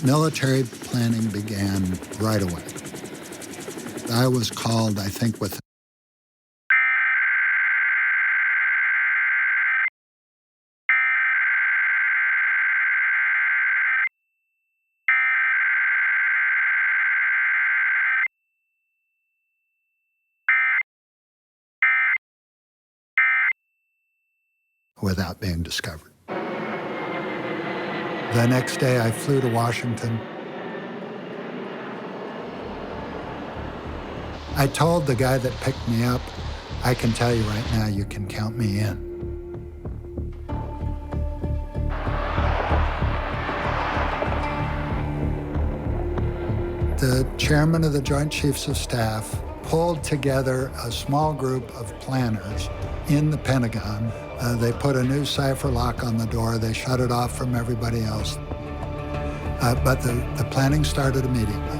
Military planning began right away. I was called, I think, without being discovered. The next day, I flew to Washington. I told the guy that picked me up, I can tell you right now, you can count me in. The chairman of the Joint Chiefs of Staff pulled together a small group of planners in the Pentagon. They put a new cipher lock on the door. They shut it off from everybody else. But the planning started immediately.